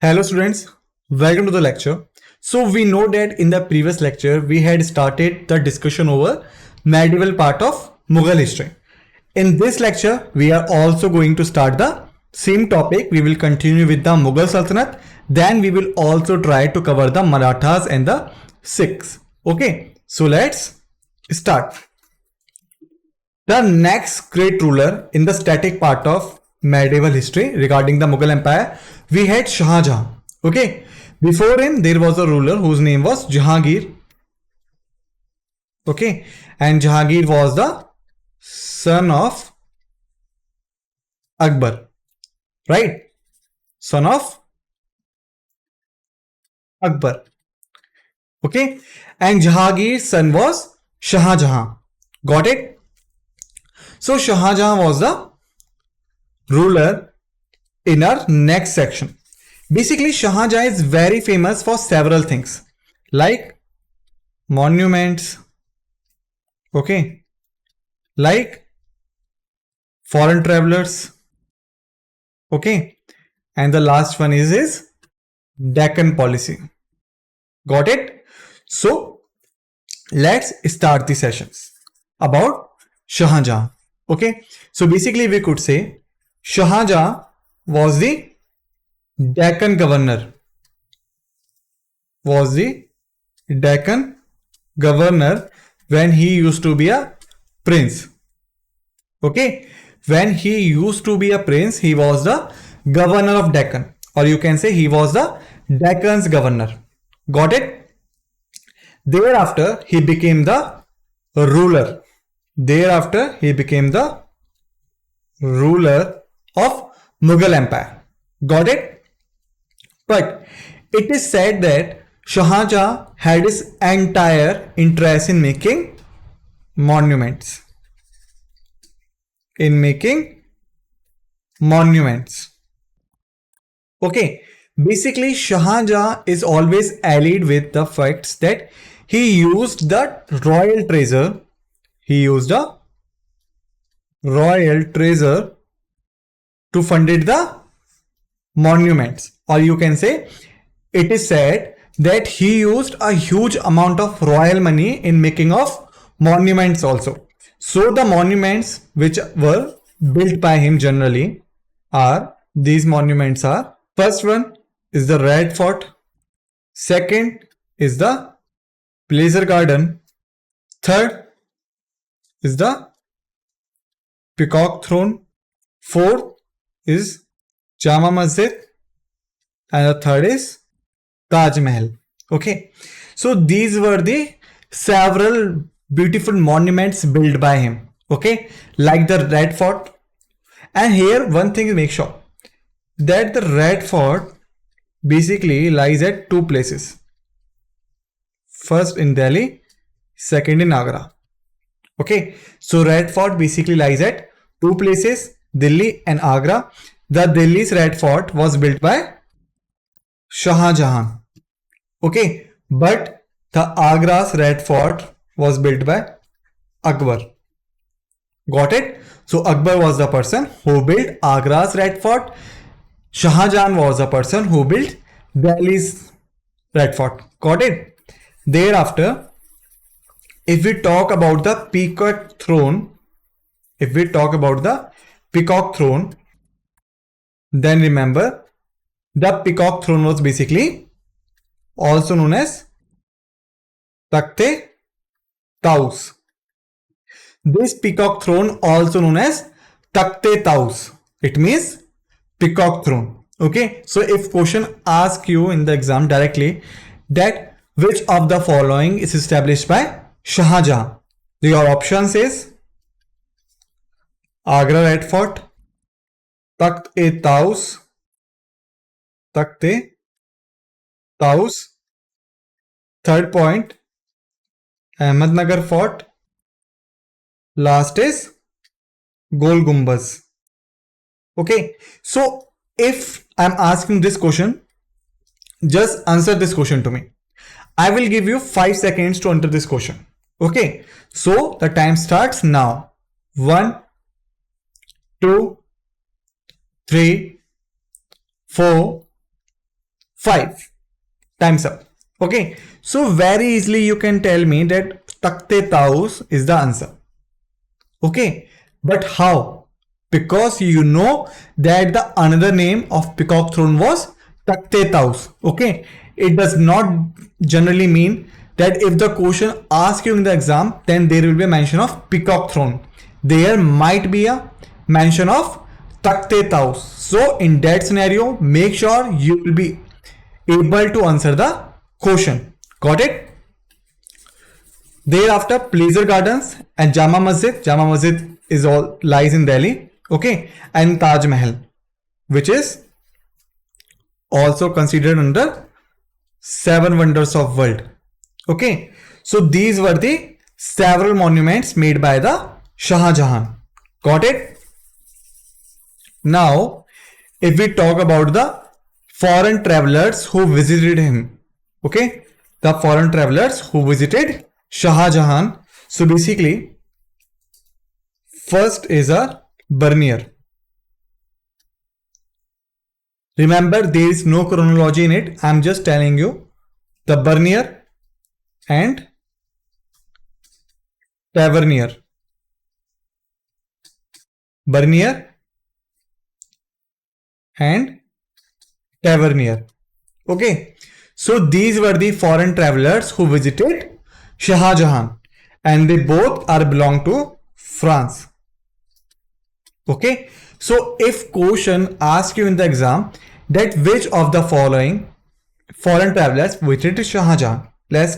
Hello students, welcome to the lecture. So we know that in the previous lecture we had started the discussion over medieval part of Mughal history. In this lecture we are also going to start the same topic. We will continue with the Mughal Sultanate. Then we will also try to cover the Marathas and the Sikhs. Okay, so let's start. The next great ruler in the static part of medieval history regarding the Mughal Empire, we had Shah Jahan. Okay, before him there was a ruler whose name was Jahangir. Okay, and Jahangir was the son of Akbar, right? Son of Akbar. Okay, and Jahangir's son was Shah Jahan. Got it? So Shah Jahan was the ruler in our next section. Basically, Shah Jahan is very famous for several things like monuments, okay, like foreign travelers, okay, and the last one is his Deccan policy. Got it? So let's start the sessions about Shah Jahan. Okay, so basically we could say Shah Jahan was the Deccan governor. When he used to be a prince. Okay, when he used to be a prince, he was the governor of Deccan, or you can say he was the Deccan's governor. Got it? Thereafter, he became the ruler. Of Mughal Empire. Got it? But it is said that Shah Jahan had his entire interest in making monuments. Okay, basically Shah Jahan is always allied with the facts that he used the royal treasure. To fund the monuments, or you can say it is said that he used a huge amount of royal money in making of monuments also. So the monuments which were built by him generally are these monuments are: first one is the Red Fort, second is the Pleasure Garden, third is the Peacock Throne, fourth is Jama Masjid, and the third is Taj Mahal. Okay, so these were the several beautiful monuments built by him. Okay, like the Red Fort. And here one thing is, make sure that the Red Fort basically lies at two places. First in Delhi, second in Agra. Okay, so Red Fort basically lies at two places, Delhi and Agra. The Delhi's Red Fort was built by Shah Jahan. Okay, but the Agra's Red Fort was built by Akbar. Got it? So Akbar was the person who built Agra's Red Fort. Shah Jahan was the person who built Delhi's Red Fort. Got it? Thereafter, if we talk about the Peacock Throne, then remember the Peacock Throne was basically also known as Takhte-Taus. This Peacock Throne also known as Takhte-Taus. It means Peacock Throne. Okay, so if question asks you in the exam directly that which of the following is established by Shah Jahan, your options is Agra Red Fort, Takhte-Taus, third point Ahmednagar Fort, last is Gol Gumbaz. Okay, so if I'm asking this question, just answer this question to me. I will give you 5 seconds to answer this question. Okay, so the time starts now. 1, 2, 3, 4, 5. Time's up. Okay. So very easily you can tell me that Takhte Taus is the answer. Okay. But how? Because you know that the another name of peacock throne was Takhte Taus. Okay. It does not generally mean that if the question asks you in the exam, then there will be a mention of peacock throne. There might be a mention of Takhte Taus. So in that scenario, make sure you will be able to answer the question. Got it? Thereafter, Pleasure Gardens and Jama Masjid. Jama Masjid is all lies in Delhi. Okay, and Taj Mahal, which is also considered under 7 wonders of world. Okay, so these were the several monuments made by the Shah Jahan. Got it? Now, if we talk about the foreign travelers who visited him, okay, the foreign travelers who visited Shah Jahan. So basically, first is a Bernier. Remember, there is no chronology in it. I am just telling you the Bernier and Tavernier. Bernier and Tavernier. Okay. So these were the foreign travelers who visited Shah Jahan, and they both are belong to France. Okay. So if question asks you in the exam that which of the following foreign travelers visited Shah Jahan, let's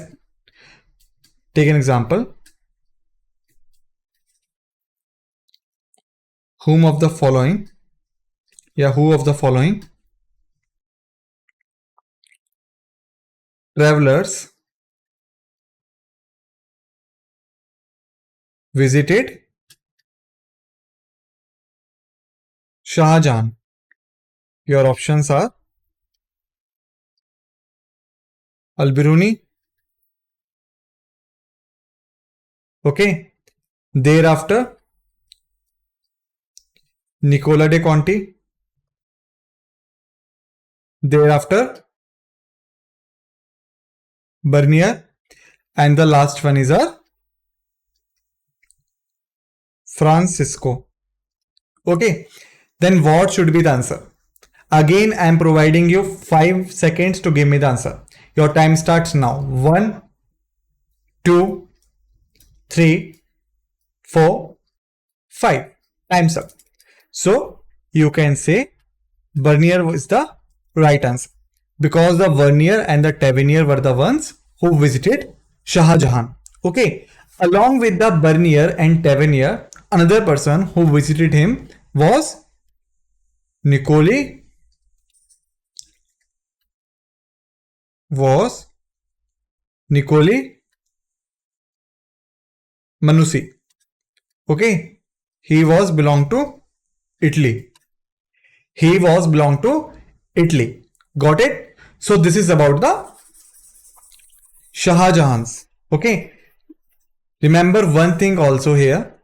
take an example. Who of the following travelers visited Shah Jahan? Your options are Al-Biruni. Okay. Thereafter, Nicola de Conti. Thereafter, Bernier. And the last one is a Francisco. Okay. Then what should be the answer? Again, I am providing you 5 seconds to give me the answer. Your time starts now. 1, 2, 3, 4, 5. Time's up. So you can say Bernier is the right answer, because the Vernier and the Tavernier were the ones who visited Shah Jahan. Okay. Along with the Bernier and Tavernier, another person who visited him was Niccoli Manussi. Okay. He was belong to Italy. Got it? So this is about the Shah Jahans. Okay. Remember one thing also here.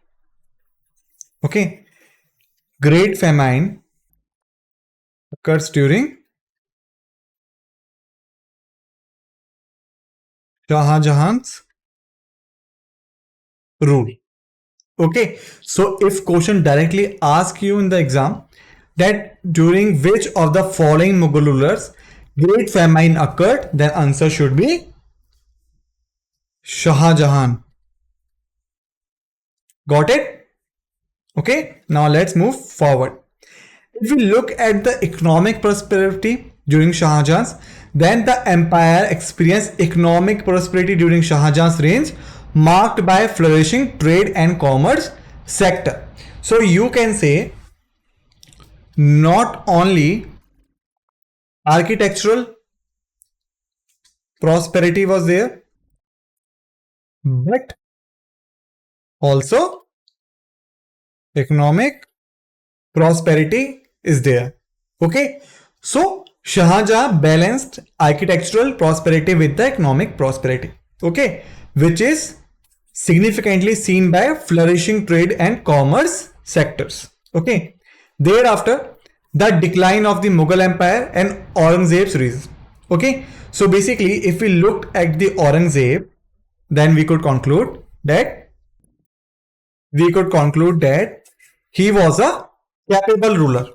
Okay. Great famine occurs during Shah Jahan's rule. Okay. So if question directly asks you in the exam that during which of the following Mughal rulers great famine occurred, then answer should be Shah Jahan. Got it? Okay. Now let's move forward. If we look at the economic prosperity during Shah Jahan's, then the empire experienced economic prosperity during Shah Jahan's reign, marked by flourishing trade and commerce sector. So you can say not only architectural prosperity was there, but also economic prosperity is there. Okay. So Shah Jahan balanced architectural prosperity with the economic prosperity. Okay. Which is significantly seen by flourishing trade and commerce sectors. Okay. Thereafter, the decline of the Mughal Empire and Aurangzeb's reign. Okay, so basically if we looked at the Aurangzeb, then we could conclude that he was a capable ruler.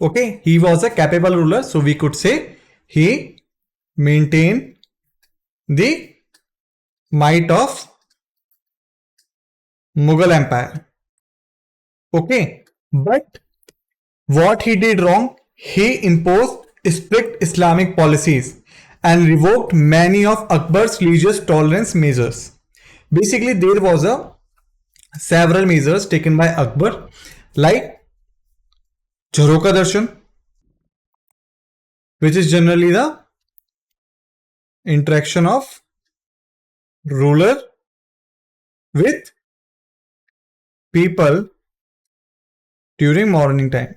Okay, he was a capable ruler, so we could say he maintained the might of Mughal Empire. Okay, but what he did wrong, he imposed strict Islamic policies and revoked many of Akbar's religious tolerance measures. Basically, there was a several measures taken by Akbar, like Jharoka Darshan, which is generally the interaction of ruler with people during morning time.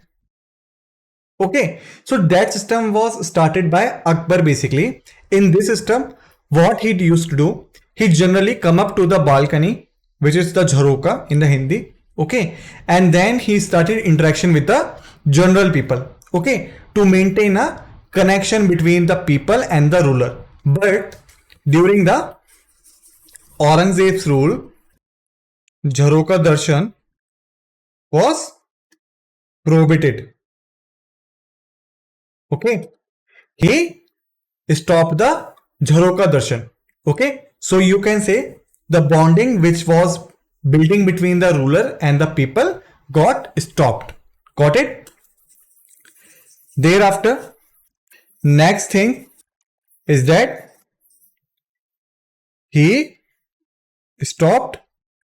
Okay, so that system was started by Akbar basically. In this system, what he used to do, he generally come up to the balcony, which is the Jharoka in the Hindi. Okay, and then he started interaction with the general people. Okay, to maintain a connection between the people and the ruler. But during the Aurangzeb's rule, Jharoka Darshan was prohibited. Okay, he stopped the Jharoka Darshan. Okay, so you can say the bonding which was building between the ruler and the people got stopped. Got it? Thereafter, next thing is that he stopped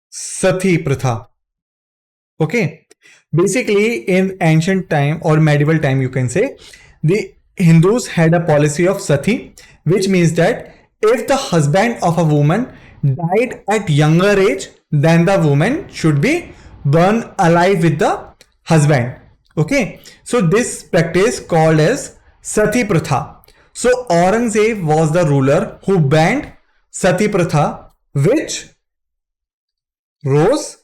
Sati Pratha. Okay, basically in ancient time or medieval time, you can say, the Hindus had a policy of Sati, which means that if the husband of a woman died at younger age, then the woman should be burned alive with the husband. Okay, so this practice called as Sati Pratha. So Aurangzeb was the ruler who banned Sati Pratha, which rose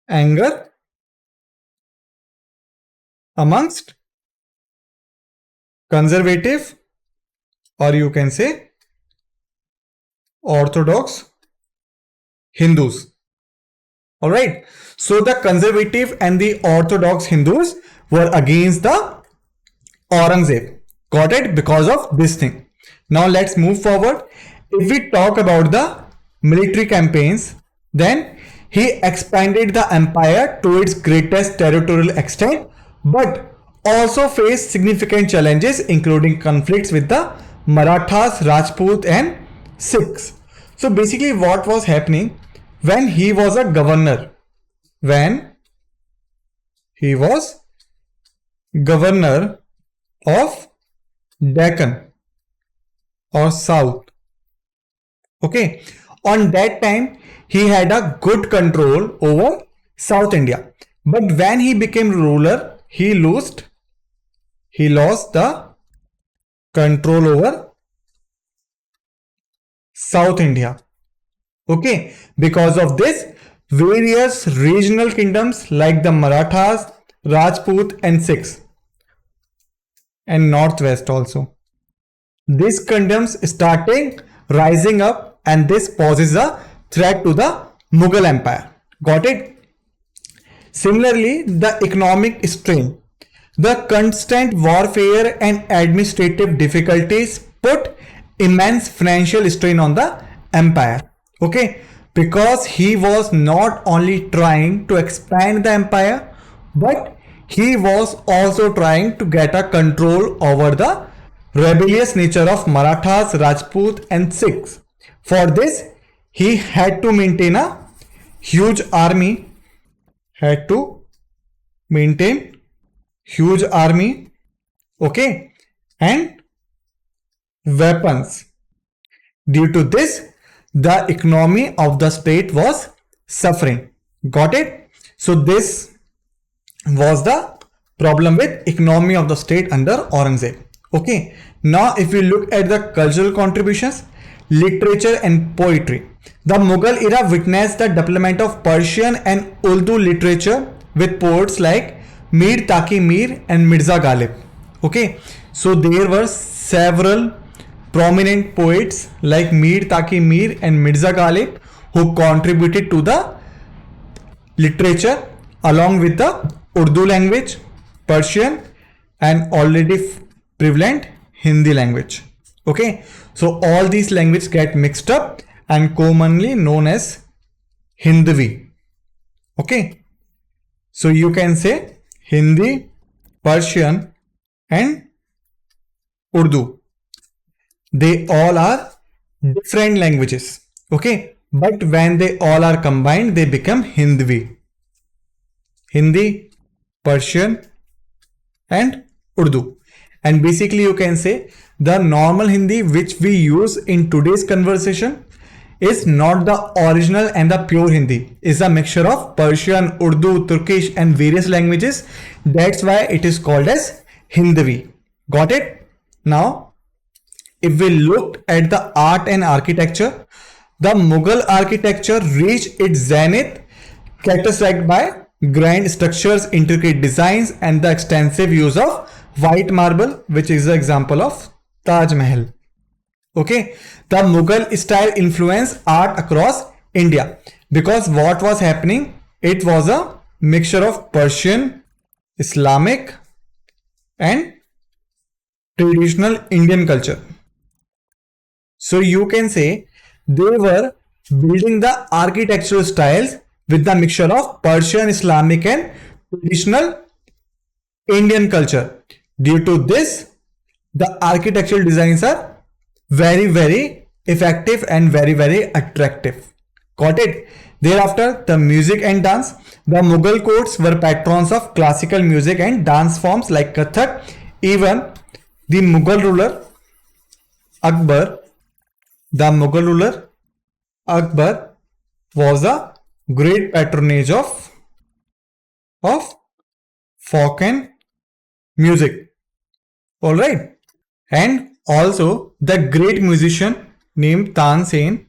anger amongst conservative, or you can say orthodox Hindus. Alright, so the conservative and the orthodox Hindus were against the Aurangzeb. Got it? Because of this thing. Now let's move forward. If we talk about the military campaigns, then he expanded the empire to its greatest territorial extent, but also faced significant challenges, including conflicts with the Marathas, Rajput, and Sikhs. So basically, what was happening when he was a governor? When he was governor of Deccan or South. Okay, on that time he had a good control over South India, but when he became ruler, he lost the control over South India. Okay, because of this, various regional kingdoms like the Marathas, Rajput, and Sikhs, and Northwest also, these kingdoms started rising up, and this poses a threat to the Mughal Empire. Got it? Similarly, the economic strain, the constant warfare and administrative difficulties put immense financial strain on the empire. Okay, because he was not only trying to expand the empire, but he was also trying to get a control over the rebellious nature of Marathas, Rajput, and Sikhs. For this, he had to maintain a huge army, okay, and weapons. Due to this, the economy of the state was suffering. Got it? So this was the problem with economy of the state under Aurangzeb. Okay, now if we look at the cultural contributions, literature and poetry, the Mughal era witnessed the development of Persian and Urdu literature with poets like Mir Taqi Mir and Mirza Ghalib. Okay, So there were several prominent poets like Mir Taki Mir and Mirza Ghalib who contributed to the literature along with the Urdu language, Persian, and already prevalent Hindi language. Okay, so all these languages get mixed up and commonly known as Hindvi. Okay, so you can say Hindi, Persian, and Urdu. They all are different languages. Okay, but when they all are combined, they become Hindvi. Hindi, Persian, and Urdu. And basically you can say the normal Hindi which we use in today's conversation is not the original and the pure Hindi. It's a mixture of Persian, Urdu, Turkish and various languages. That's why it is called as Hindvi. Got it? Now, if we look at the art and architecture, the Mughal architecture reached its zenith characterized by grand structures, intricate designs and the extensive use of white marble, which is the example of Taj Mahal. Okay, the Mughal style influenced art across India because what was happening, it was a mixture of Persian, Islamic and traditional Indian culture. So you can say they were building the architectural styles with the mixture of Persian, Islamic and traditional Indian culture. Due to this, the architectural designs are very effective and very attractive. Got it? Thereafter, the music and dance. The Mughal courts were patrons of classical music and dance forms like Kathak. Even the Mughal ruler Akbar, was a great patronage of folk and music. Alright. And also the great musician named Tansen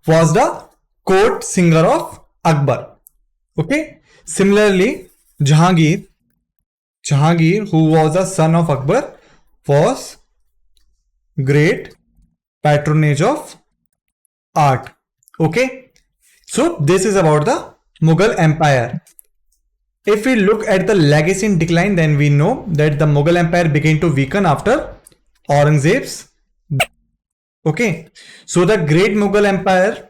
was the court singer of Akbar. Okay. Similarly, Jahangir, who was the son of Akbar, was great patronage of art. Okay. So this is about the Mughal Empire. If we look at the legacy and decline, then we know that the Mughal Empire began to weaken after Aurangzeb's. Okay, so the great Mughal Empire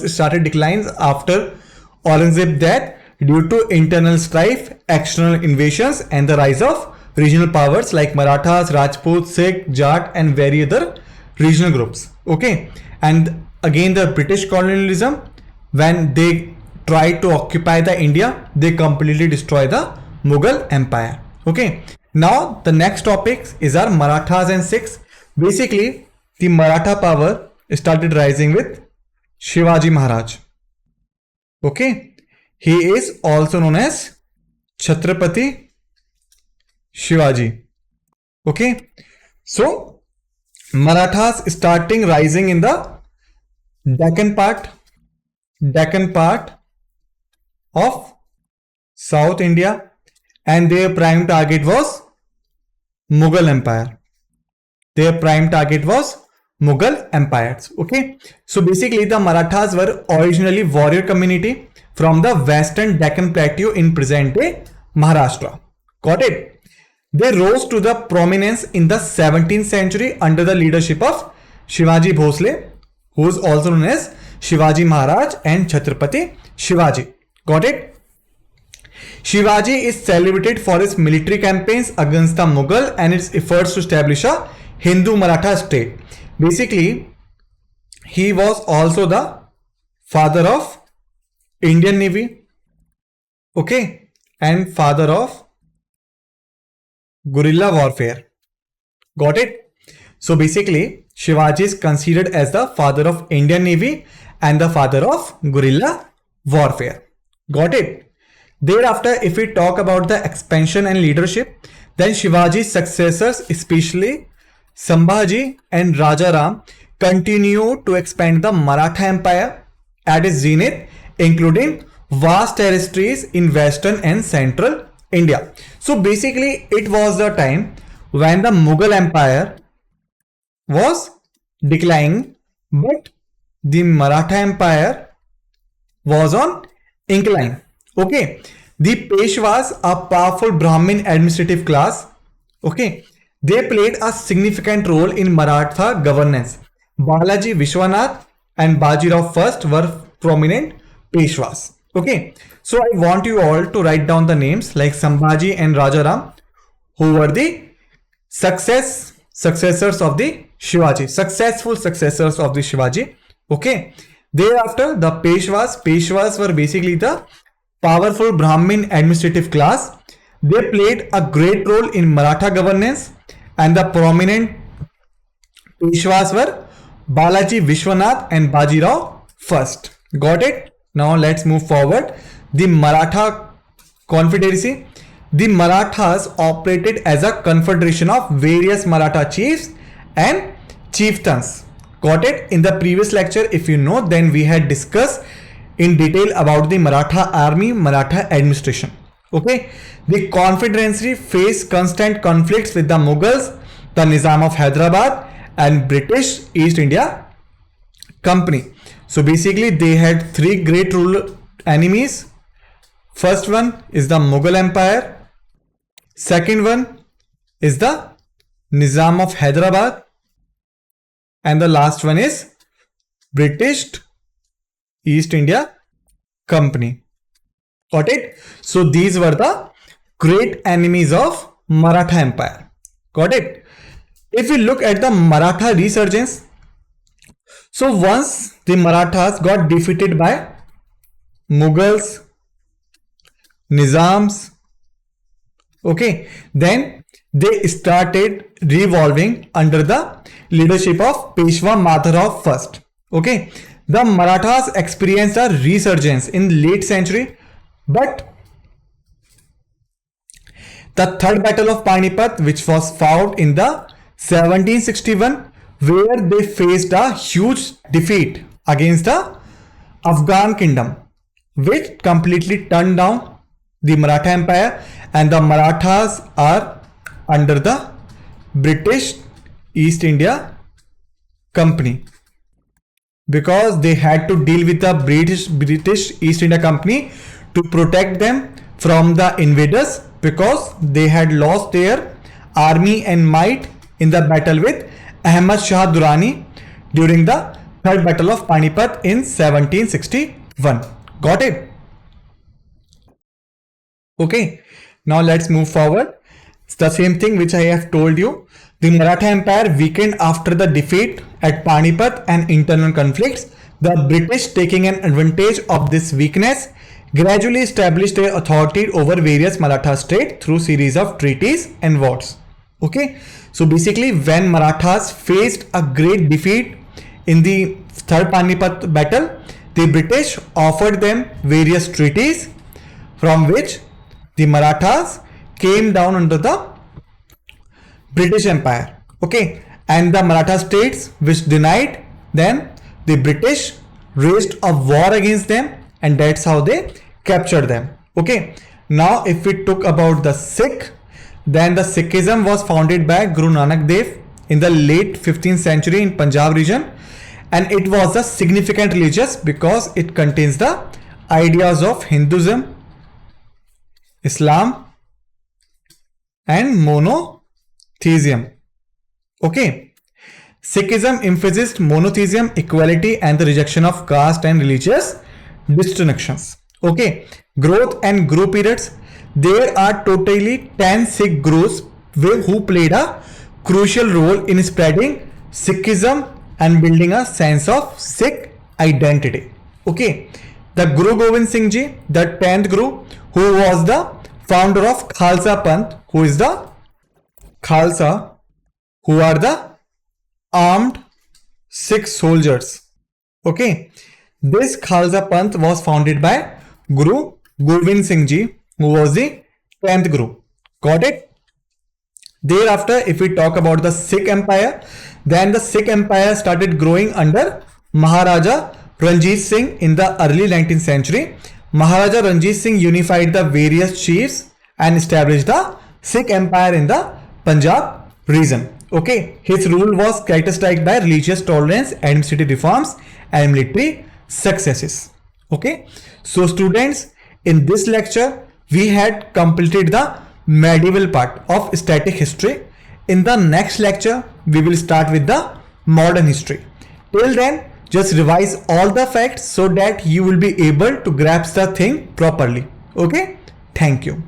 started declines after Aurangzeb's death due to internal strife, external invasions, and the rise of regional powers like Marathas, Rajputs, Sikh, Jat, and various other regional groups. Okay, and again the British colonialism, when they tried to occupy the India, they completely destroyed the Mughal Empire. Okay. Now the next topic is our Marathas and Sikhs. Basically, the Maratha power started rising with Shivaji Maharaj. Okay. He is also known as Chhatrapati Shivaji. Okay. So Marathas starting rising in the Deccan part of South India, and their prime target was Mughal Empire. Mughal empires. Okay, so basically the Marathas were originally warrior community from the western Deccan plateau in present day Maharashtra. Got it? They rose to the prominence in the 17th century under the leadership of Shivaji Bhosle, who is also known as Shivaji Maharaj and Chhatrapati Shivaji. Got it? Shivaji is celebrated for his military campaigns against the Mughal and its efforts to establish a Hindu Maratha state. Basically, he was also the father of Indian Navy, okay, and father of guerrilla warfare. Got it? So basically, Shivaji is considered as the father of Indian Navy and the father of guerrilla warfare. Got it? Thereafter, if we talk about the expansion and leadership, then Shivaji's successors, especially Sambhaji and Rajaram, continued to expand the Maratha Empire at its zenith, including vast territories in western and central India. So basically, it was the time when the Mughal Empire was declining, but the Maratha Empire was on incline. Okay, the Peshwas, a powerful Brahmin administrative class, okay, they played a significant role in Maratha governance. Balaji Vishwanath and Bajirao first were prominent Peshwas. Okay, so I want you all to write down the names like Sambhaji and Rajaram, who were the successors of the Shivaji, successful successors of the Shivaji. Okay, thereafter the Peshwas were basically the powerful Brahmin administrative class. They played a great role in Maratha governance, and the prominent Peshwas were Balaji Vishwanath and Bajirao first. Got it? Now let's move forward. The Maratha Confederacy. The Marathas operated as a confederation of various Maratha chiefs and chieftains. Got it? In the previous lecture, if you know, then we had discussed in detail about the Maratha army, Maratha administration. Okay, the Confederacy faced constant conflicts with the Mughals, the Nizam of Hyderabad, and British East India Company. So basically, they had three great rule enemies. First one is the Mughal Empire. Second one is the Nizam of Hyderabad. And the last one is British East India Company. Got it? So these were the great enemies of Maratha Empire. Got it? If we look at the Maratha resurgence, so once the Marathas got defeated by Mughals, Nizams, okay, then they started revolving under the leadership of Peshwa Madhavrao first. Okay, the Marathas experienced a resurgence in late century, but the third battle of Panipat, which was fought in the 1761, where they faced a huge defeat against the Afghan kingdom, which completely turned down the Maratha Empire, and the Marathas are under the British East India Company, because they had to deal with the British East India Company to protect them from the invaders, because they had lost their army and might in the battle with Ahmad Shah Durrani during the third battle of Panipat in 1761. Got it? Okay, now let's move forward. It's the same thing which I have told you. The Maratha Empire weakened after the defeat at Panipat and internal conflicts. The British, taking an advantage of this weakness, gradually established their authority over various Maratha states through series of treaties and wars. Okay, so basically when Marathas faced a great defeat in the third Panipat battle, the British offered them various treaties from which the Marathas came down under the British Empire. Okay, and the Maratha states which denied, then the British waged a war against them, and that's how they captured them. Okay, now if we talk about the Sikh, then the Sikhism was founded by Guru Nanak Dev in the late 15th century in Punjab region, and it was a significant religious because it contains the ideas of Hinduism, Islam, and monotheism. Okay, Sikhism emphasized monotheism, equality, and the rejection of caste and religious distinctions. Okay, growth and guru periods. There are totally 10 Sikh gurus who played a crucial role in spreading Sikhism and building a sense of Sikh identity. Okay, the Guru Gobind Singh Ji, the 10th Guru, who was the founder of Khalsa Panth, who is the Khalsa, who are the armed Sikh soldiers. Okay, this Khalsa Panth was founded by Guru Gobind Singh Ji, who was the 10th Guru. Got it? Thereafter, if we talk about the Sikh Empire, then the Sikh Empire started growing under Maharaja Ranjit Singh in the early 19th century. Maharaja Ranjit Singh unified the various chiefs and established the Sikh Empire in the Punjab region. Okay, his rule was characterized by religious tolerance, administrative reforms, and military successes. Okay, so students, in this lecture, we had completed the medieval part of static history. In the next lecture, we will start with the modern history. Till then, just revise all the facts so that you will be able to grasp the thing properly. Okay, thank you.